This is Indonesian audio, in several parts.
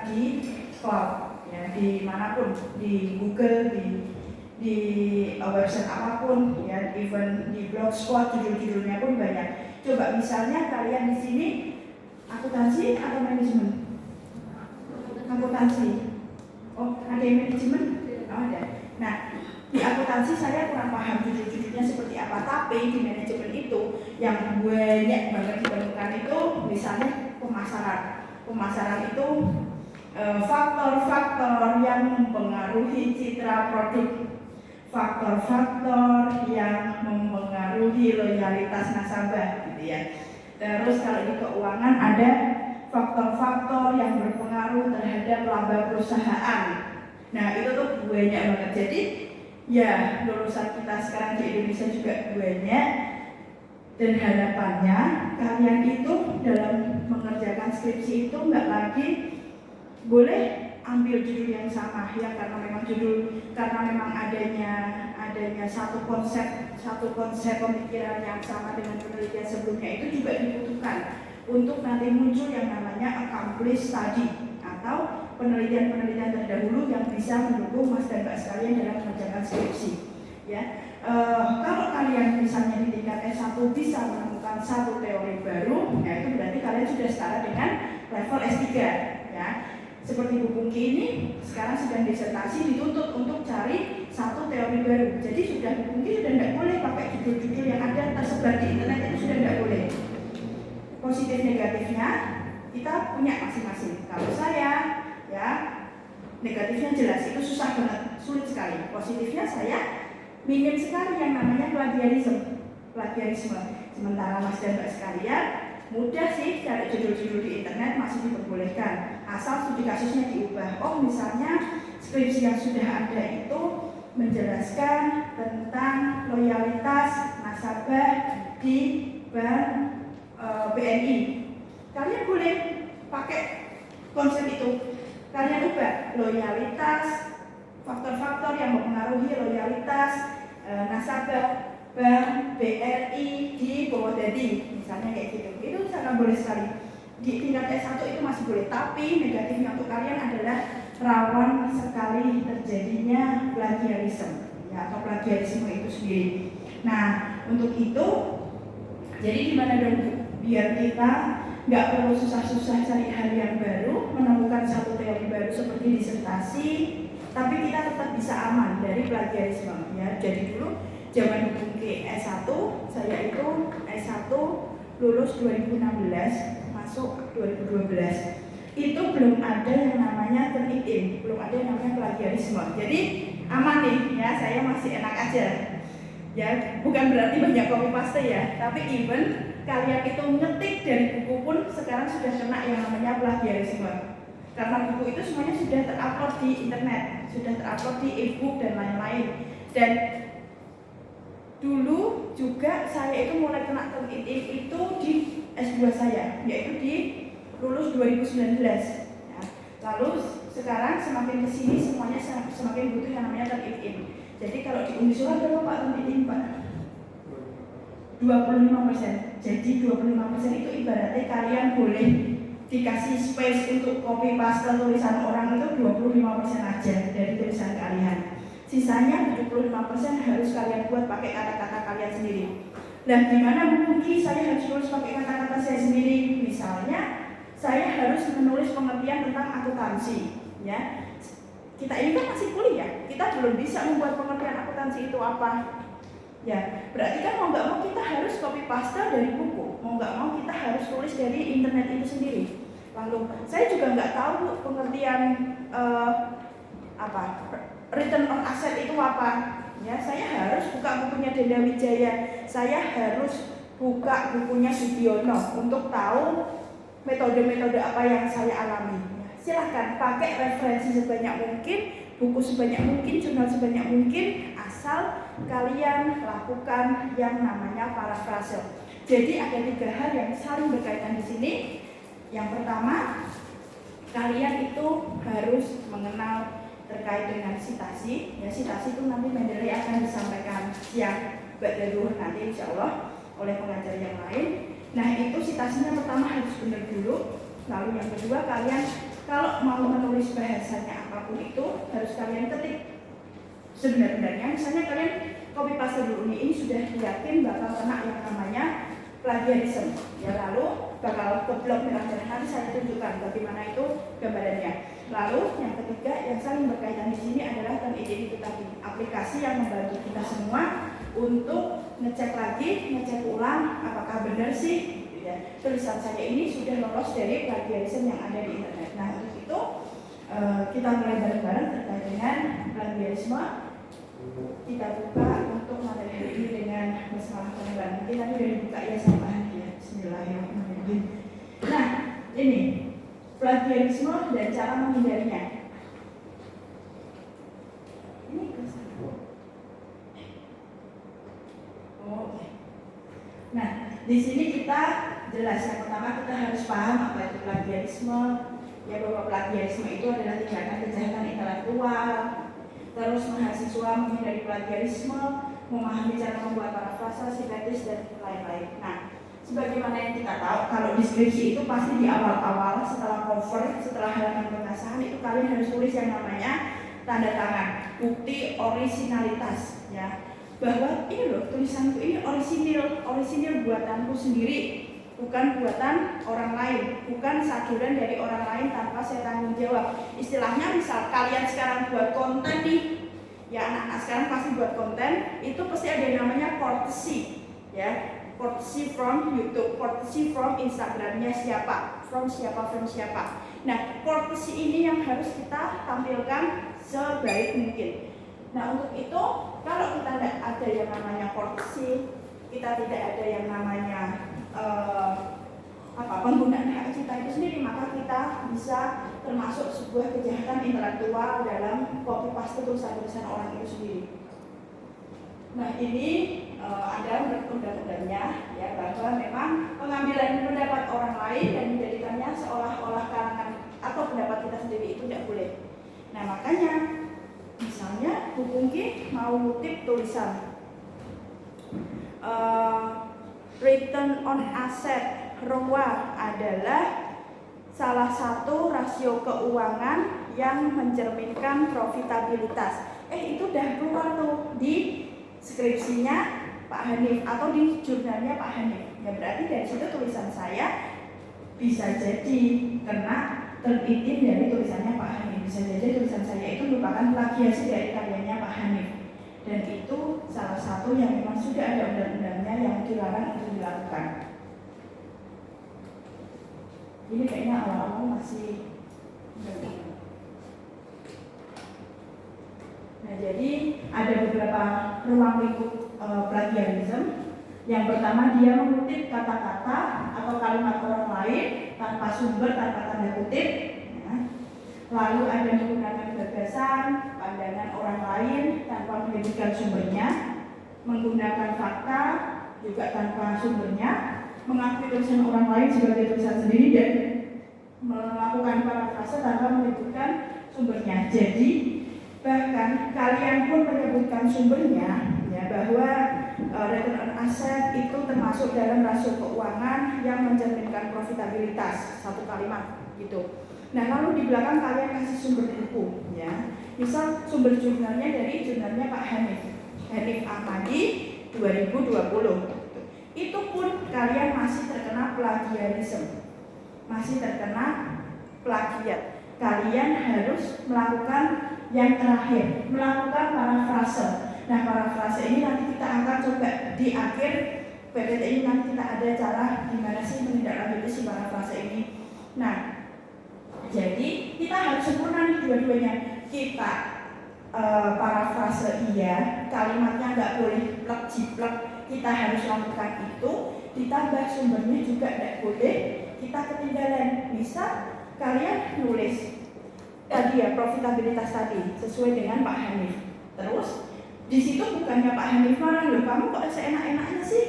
di cloud, ya, di manapun, di Google, di website apapun, ya, even di blogspot judul-judulnya pun banyak. Coba misalnya kalian di sini akuntansi atau manajemen? Akuntansi. Oh, ada yang manajemen? Oh, ada. Nah, di akuntansi saya kurang paham judul-judulnya seperti apa, tapi di manajemen itu yang banyak banget ditemukan itu misalnya pemasaran. Pemasaran itu faktor-faktor yang mempengaruhi citra produk, faktor-faktor yang mempengaruhi loyalitas nasabah, gitu ya. Terus kalau di keuangan ada faktor-faktor yang berpengaruh terhadap laba perusahaan. Nah, itu tuh banyak banget. Jadi ya, lulusan kita sekarang di Indonesia juga banyak, dan harapannya kalian itu dalam mengerjakan skripsi itu nggak lagi boleh ambil judul yang sama, ya, karena memang adanya satu konsep pemikiran yang sama dengan penelitian sebelumnya itu juga dibutuhkan untuk nanti muncul yang namanya accomplished study atau penelitian-penelitian terdahulu yang bisa mendukung Mas dan Mbak sekalian dalam mengerjakan skripsi, ya. Kalau kalian misalnya di tingkat S1 bisa menemukan satu teori baru, ya itu berarti kalian sudah setara dengan level S3, ya. Seperti Bu Pungki ini sekarang sedang disertasi dituntut untuk cari satu teori baru. Jadi Bu Pungki sudah tidak boleh pakai judul-judul yang ada tersebar di internet, itu sudah tidak boleh. Positif negatifnya kita punya masing-masing. Kalau saya, ya, negatifnya jelas, itu susah banget, sulit sekali. Positifnya saya minim sekali yang namanya plagiarisme. Sementara Mas dan Mbak sekalian mudah sih cari judul-judul di internet, masih diperbolehkan asal studi kasusnya diubah. Oh, misalnya skripsi yang sudah ada itu menjelaskan tentang loyalitas nasabah di bank BNI. Kalian boleh pakai konsep itu. Kalian ubah loyalitas, faktor-faktor yang mempengaruhi loyalitas nasabah bank BRI di Purwodadi, misalnya kayak gitu. Itu sangat boleh sekali. Di tingkat S1 itu masih boleh, tapi negatifnya untuk kalian adalah rawan sekali terjadinya plagiarisme, ya, atau plagiarisme itu sendiri. Nah, untuk itu, jadi gimana dong biar kita nggak perlu susah-susah cari hal yang baru, menemukan satu teori baru seperti disertasi, tapi kita tetap bisa aman dari plagiarisme, ya. Jadi dulu zaman Bungki S1, saya itu S1 lulus 2016, masuk 2012. Itu belum ada yang namanya turn-in, belum ada yang namanya plagiarisme. Jadi aman nih, ya, saya masih enak aja. Ya, bukan berarti banyak copy paste ya, tapi even kalian itu ngetik dari buku pun sekarang sudah kena yang namanya plagiarisme. Karena buku itu semuanya sudah terupload di internet, sudah terupload di e-book dan lain-lain. Dan dulu juga saya itu mulai kena turn-in itu di S2 saya, yaitu di lulus 2019. Ya. Lalu sekarang semakin kesini semuanya semakin butuh yang namanya turn-in. Jadi kalau di Unisura berapa Pak turn-in Pak? 25%. Jadi 25% itu ibaratnya kalian boleh dikasih space untuk copy paste tulisan orang itu 25% aja dari tulisan kalian. Sisanya 75% harus kalian buat pakai kata-kata kalian sendiri. Nah, gimana mungkin saya harus tulis pakai kata-kata saya sendiri? Misalnya, saya harus menulis pengertian tentang akuntansi, ya. Kita ini kan masih kuliah, kita belum bisa membuat pengertian akuntansi itu apa. Ya, berarti kan mau nggak mau kita harus copy paste dari buku, mau nggak mau kita harus tulis dari internet itu sendiri. Lalu, saya juga nggak tahu pengertian return on asset itu apa. Ya, saya harus buka bukunya Denda Wijaya, saya harus buka bukunya Sudiono untuk tahu metode-metode apa yang saya alami. Ya, silahkan pakai referensi sebanyak mungkin, buku sebanyak mungkin, jurnal sebanyak mungkin, asal kalian lakukan yang namanya parafrase. Jadi ada 3 hal yang saling berkaitan di sini. Yang pertama, kalian itu harus mengenal terkait dengan sitasi. Ya, sitasi itu nanti Mendeley akan disampaikan siang Ba'daduhur nanti insya Allah oleh pengajar yang lain. Nah, itu sitasinya pertama harus benar dulu. Lalu yang kedua, kalian Kalau mau menulis bahasanya apapun itu harus kalian ketik sebenarnya. Misalnya kalian copy paste dulu nih, ini sudah yakin bakal kena yang namanya plagiarism. Ya, lalu bakal ke blok merah dan nanti saya tunjukkan bagaimana itu gambarannya. Lalu yang ketiga yang saling berkaitan di sini adalah ini tadi aplikasi yang membantu kita semua untuk ngecek lagi, ngecek ulang apakah benar sih ya, tulisan saya ini sudah lolos dari plagiarism yang ada di internet. Nah, untuk itu kita mulai bareng-bareng terkait dengan plagiarisme. Kita buka untuk materi hari ini dengan masalah pengenalan. Nanti tadi udah dibuka ya sama ya. Bismillahirrahmanirrahim. Nah, ini plagiarisme dan cara menghindarinya. Ini kesan. Oh, oke. Nah, di sini kita jelas yang pertama kita harus paham apa itu plagiarisme. Ya, bahwa plagiarisme itu adalah tindakan kejahatan intelektual. Terus mahasiswa menghindari plagiarisme, memahami cara membuat parafrasa, sintetis dan lain-lain. Nah, sebagaimana yang kita tahu, kalau deskripsi itu pasti di awal-awal setelah cover, setelah halaman pengasahan itu kalian harus tulis yang namanya tanda tangan, bukti orisinalitas, ya. Bahwa ini loh tulisanku ini orisinil buatanku sendiri, bukan buatan orang lain, bukan saduran dari orang lain tanpa saya tanggung jawab. Istilahnya misal kalian sekarang buat konten nih, ya anak-anak sekarang pasti buat konten, itu pasti ada yang namanya courtesy, ya. Courtesy from YouTube, courtesy from Instagramnya siapa, from siapa. Nah, courtesy ini yang harus kita tampilkan sebaik mungkin. Nah, untuk itu kalau kita tidak ada yang namanya courtesy, kita tidak ada yang namanya penggunaan hak cipta itu sendiri, maka kita bisa termasuk sebuah kejahatan intelektual dalam copy paste tulisan-tulisan orang itu sendiri. Nah, ini ada undang-undangnya, ya, bahwa memang pengambilan pendapat orang lain dan menjadikannya seolah-olah karangan atau pendapat kita sendiri itu tidak boleh. Nah, makanya misalnya Bu Pungki mau ngutip tulisan return on asset ROA adalah salah satu rasio keuangan yang mencerminkan profitabilitas. Itu udah keluar tuh di skripsinya Pak Hanif atau di jurnalnya Pak Hanif. Ya, berarti dari situ tulisan saya bisa jadi kena terbitin dari tulisannya Pak Hanif. Bisa jadi tulisan saya itu merupakan plagiasi dari karyanya Pak Hanif. Dan itu salah satu yang memang sudah ada undang-undangnya yang dilarang untuk dilakukan. Ini kayaknya awal-awal masih Nah, jadi ada beberapa ruang lingkup plagiarism. Yang pertama, dia mengutip kata-kata atau kalimat orang lain tanpa sumber, tanpa tanda kutip. Lalu ada menggunakan gagasan, pandangan orang lain tanpa menyebutkan sumbernya, menggunakan fakta juga tanpa sumbernya, mengakui tulisan orang lain sebagai tulisan sendiri dan melakukan parafrase tanpa menyebutkan sumbernya. Jadi bahkan kalian pun menyebutkan sumbernya, ya, bahwa return on asset itu termasuk dalam rasio keuangan yang mencerminkan profitabilitas, satu kalimat gitu. Nah, lalu di belakang kalian kasih sumber buku, ya. Misal sumber jurnalnya dari jurnalnya Pak Hanif Ahmadi 2020. Itu pun kalian masih terkena plagiarism, masih terkena plagiat. Kalian harus melakukan yang terakhir, melakukan parafrase. Nah, parafrase ini nanti kita akan coba di akhir PPT ini, nanti kita ada cara gimana sih menindaklanjuti si parafrase ini. Nah, jadi kita harus sempurna nih dua-duanya. Kita parafrase iya, kalimatnya nggak boleh plek-jiplek, kita harus lakukan itu. Ditambah sumbernya juga nggak boleh kita ketinggalan. Bisa kalian nulis tadi ya profitabilitas tadi sesuai dengan Pak Hanif. Terus di situ bukannya Pak Hanif marah, loh kamu kok seenak-enaknya sih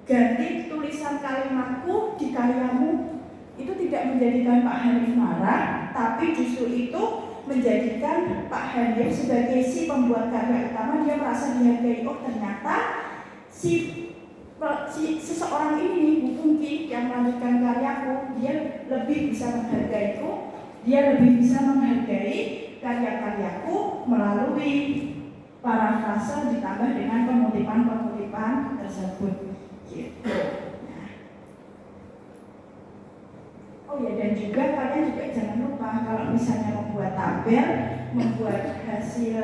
ganti tulisan kalimatku di karyamu. Itu tidak menjadikan Pak Hanif marah, tapi justru itu menjadikan Pak Hanif sebagai si pembuat karya utama. Dia merasa dihargai. Oh, ternyata seseorang ini, Bu Pungki, yang melanjutkan karyaku, dia lebih bisa menghargaiku dia lebih bisa menghargai karya-karyaku melalui parafrase ditambah dengan pengutipan-pengutipan tersebut gitu. Nah. Oh ya, dan juga kalian juga jangan lupa kalau misalnya membuat tabel, membuat hasil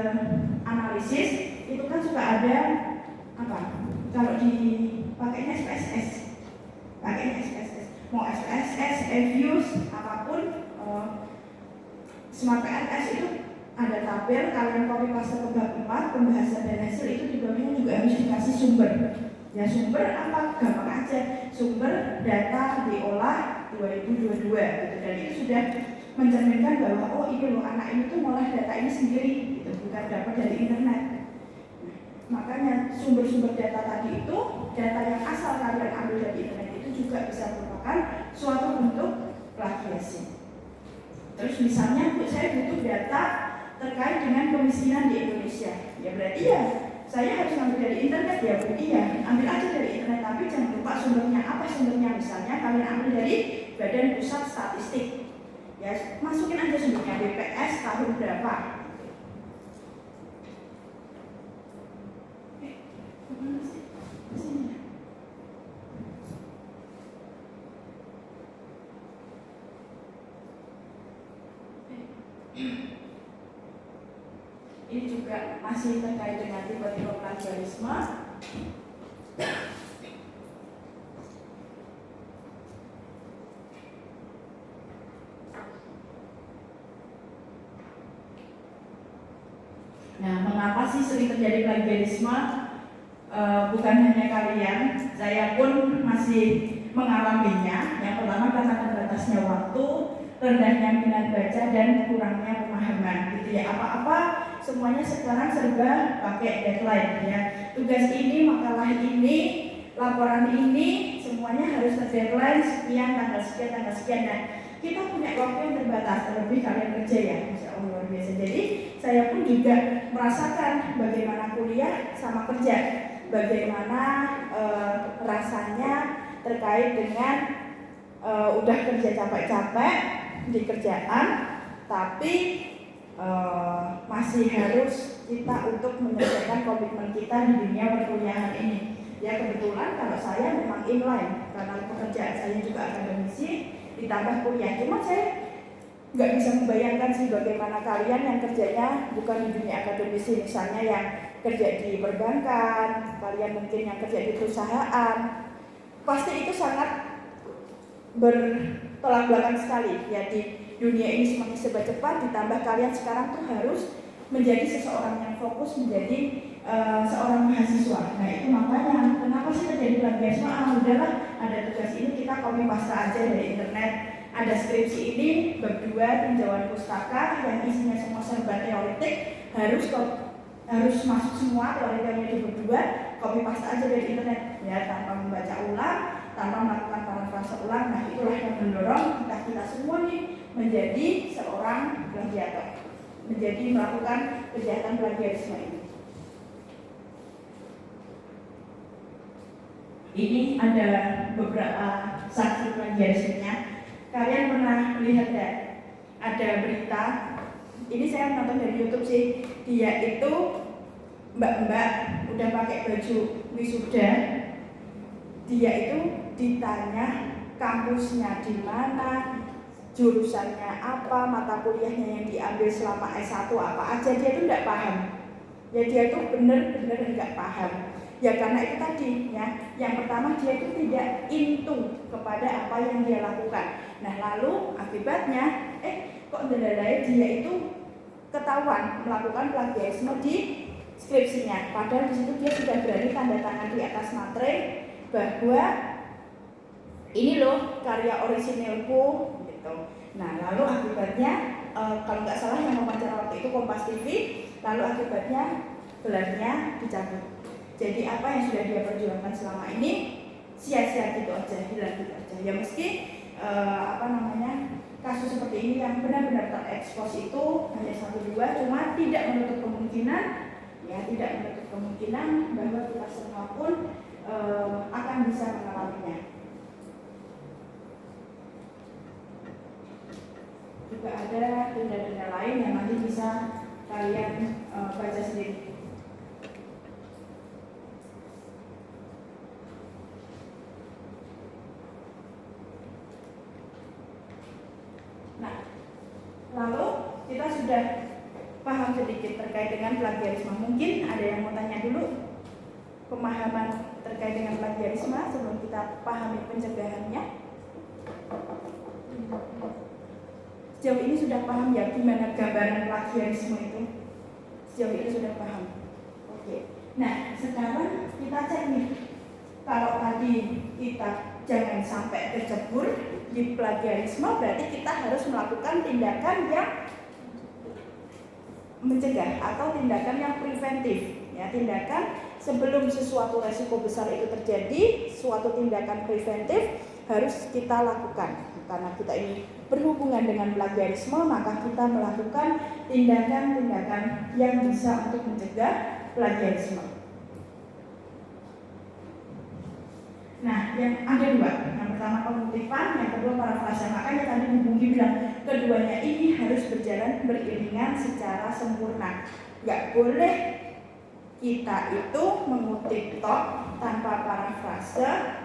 analisis itu kan suka ada apa? Kalau dipakainya SPSS, pakainya SPSS, mau SPSS, Eviews, apapun, Smart PNS itu ada tabel, kalian copy paste ke bab 4, pembahasan dan hasil itu di bawahnya juga harus dikasih sumber. Ya sumber apa? Gampang aja, sumber data diolah 2022 gitu. Dan itu sudah mencerminkan bahwa oh ini loh anak ini tuh ngolah data ini sendiri gitu, bukan dapat dari internet. Makanya sumber-sumber data tadi itu, data yang asal kalian ambil dari internet itu juga bisa merupakan suatu bentuk plagiasi. Terus misalnya saya butuh data terkait dengan kemiskinan di Indonesia, ya berarti ya saya harus ambil dari internet ya Bu. Iya, ambil aja dari internet, tapi jangan lupa sumbernya. Apa sumbernya? Misalnya kalian ambil dari Badan Pusat Statistik, ya masukin aja sumbernya BPS tahun berapa. Ini juga masih terkait dengan tipe-tipe plagiarisme. Nah, mengapa sih sering terjadi plagiarisme? Bukan hanya kalian, saya pun masih mengalaminya. Yang pertama karena terbatasnya waktu, rendahnya minat baca, dan kurangnya pemahaman gitu ya. Apa-apa semuanya sekarang serba pakai deadline ya. Tugas ini, makalah ini, laporan ini semuanya harus terdeadline sekian, tanggal sekian. Nah, kita punya waktu yang terbatas, terlebih kalian kerja ya, Masya Allah luar biasa. Jadi saya pun juga merasakan bagaimana kuliah sama kerja, bagaimana rasanya terkait dengan udah kerja capek-capek di kerjaan, tapi masih harus kita untuk menyelesaikan komitmen kita di dunia perkuliahan ini. Ya kebetulan kalau saya memang inline karena pekerjaan saya juga akademisi ditambah kuliah. Cuma saya nggak bisa membayangkan sih bagaimana kalian yang kerjanya bukan di dunia akademisi, misalnya yang kerja di perbankan, kalian mungkin yang kerja di perusahaan, pasti itu sangat bertolak belakang sekali ya. Di dunia ini semakin serba cepat, ditambah kalian sekarang tuh harus menjadi seseorang yang fokus menjadi seorang mahasiswa. Nah itu makanya kenapa sih terjadi plagiarisme? Udahlah, ada tugas ini kita copy paste aja dari internet. Ada skripsi ini bab 2 tinjauan pustaka yang isinya semua serba teoretik, harus masuk semua teori-teori di bab 2, copy paste aja dari internet ya, tanpa membaca ulang, tanpa melakukan parafrase ulang. Nah itulah yang mendorong kita semua nih menjadi seorang plagiator, menjadi melakukan kejahatan plagiarisme ini. Ini ada beberapa saksi plagiarismenya. Kalian pernah melihat ya, ada berita, ini saya nonton dari YouTube sih, dia itu mbak-mbak udah pakai baju wisuda, dia itu ditanya kampusnya di mana, jurusannya apa, mata kuliahnya yang diambil selama S1 apa aja, dia itu tidak paham. Ya dia itu benar-benar nggak paham. Ya karena itu tadi ya, yang pertama dia itu tidak into kepada apa yang dia lakukan. Nah lalu akibatnya kok ndelalae dia itu ketahuan melakukan plagiarisme di skripsinya. Padahal di situ dia sudah berani tanda tangan di atas materai bahwa ini loh karya orisinilku gitu. Nah lalu akibatnya kalau nggak salah yang wawancara waktu itu Kompas TV, lalu akibatnya gelarnya dicabut. Jadi apa yang sudah dia perjuangkan selama ini sia-sia gitu aja, hilang gitu aja. Ya meski kasus seperti ini yang benar-benar terekspos itu hanya 1-2, cuma tidak menutup kemungkinan bahwa kita semua pun akan bisa mengalaminya. juga ada denda-denda lain yang nanti bisa kalian baca sendiri. Nah, lalu kita sudah paham sedikit terkait dengan plagiarisme. Mungkin ada yang mau tanya dulu pemahaman terkait dengan plagiarisme sebelum kita pahami pencegahannya. Sejauh ini sudah paham ya gimana gambaran plagiarisme itu? Sejauh ini sudah paham. Oke. Nah, sekarang kita cek nih. Kalau tadi kita jangan sampai tercebur di plagiarisme, berarti kita harus melakukan tindakan yang mencegah atau tindakan yang preventif. Ya, tindakan sebelum sesuatu resiko besar itu terjadi, suatu tindakan preventif harus kita lakukan. Karena kita ini berhubungan dengan plagiarisme, maka kita melakukan tindakan-tindakan yang bisa untuk mencegah plagiarisme. Nah, yang ada dua. Yang pertama pengutipan, yang kedua parafrase. Makanya tadi Bu Bungki bilang, keduanya ini harus berjalan beriringan secara sempurna. Nggak boleh kita itu mengutip tok tanpa parafrase.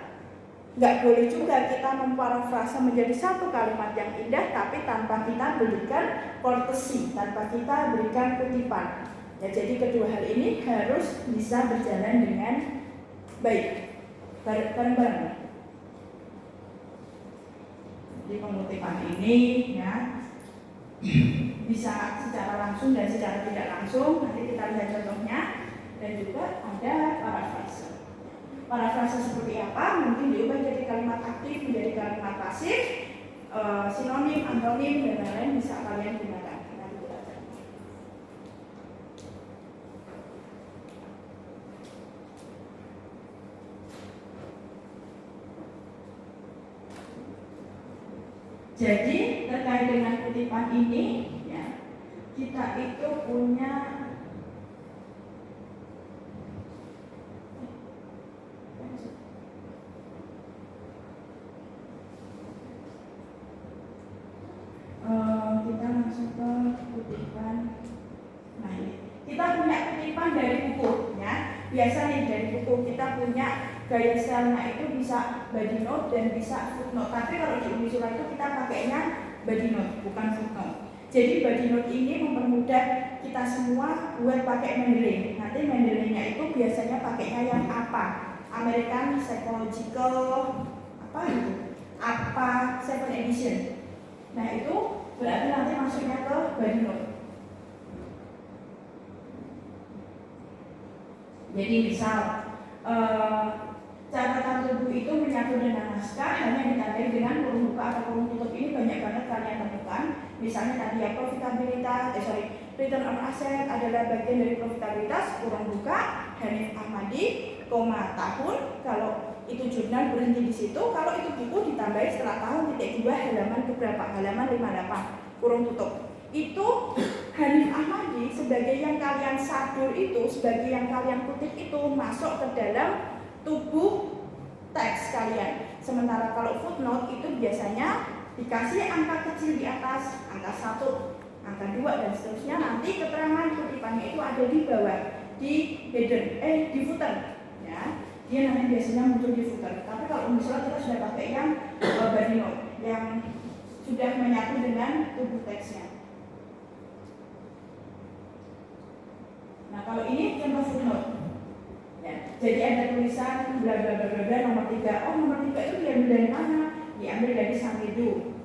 Nggak boleh juga kita memparafrase menjadi satu kalimat yang indah, tapi tanpa kita berikan courtesy, tanpa kita berikan kutipan. Ya, jadi kedua hal ini harus bisa berjalan dengan baik. Bareng-bareng. Di pengutipan ini ya bisa secara langsung dan secara tidak langsung. Nanti kita lihat contohnya. Dan juga ada parafrase. Parafrase seperti apa? Mungkin diubah jadi kalimat aktif menjadi kalimat pasif, sinonim, antonim dan lain-lain bisa kalian gunakan. Jadi terkait dengan kutipan ini, ya, kita itu punya kita langsung ke kutipan. Nah, ini kita punya kutipan dari buku, ya. Biasa nih dari buku kita punya gaya stylenya itu bisa body note dan bisa footnote. Tapi kalau di Unisula itu kita pakainya body note, bukan footnote. Jadi body note ini mempermudah kita semua buat pakai Mendeley. Nanti Mendeley-nya itu biasanya pakainya yang apa? American Psychological apa itu? Apa 7 edition. Nah, itu berarti nanti masuknya ke body note. Jadi misal catatan tubuh itu menyatu dengan naskah hanya ditandai dengan kurung buka atau kurung tutup. Ini banyak banget kalian temukan. Misalnya tadi ya profitabilitas, return on asset adalah bagian dari profitabilitas, kurung buka, Hanif Ahmadi, koma tahun. Kalau itu jurnal berhenti di situ. Kalau itu buku ditambahi setelah tahun titik 2 halaman keberapa? Halaman 58 kurung tutup. Itu Hanif Ahmadi sebagai yang kalian sadur itu, sebagai yang kalian kutip itu masuk ke dalam tubuh teks kalian. Sementara kalau footnote itu biasanya dikasih angka kecil di atas, angka 1, angka 2 dan seterusnya. Nanti keterangan kutipannya itu ada di bawah, di header, di footer, ya. Dia nanti biasanya muncul di footer. Tapi kalau misalnya kita sudah pakai yang body note yang sudah menyatu dengan tubuh teksnya. Nah, kalau ini contoh footnote. Ya, jadi ada tulisan bla bla bla bla nomor 3. Oh, nomor 3 itu diambil dari mana? Diambil dari Sangidu.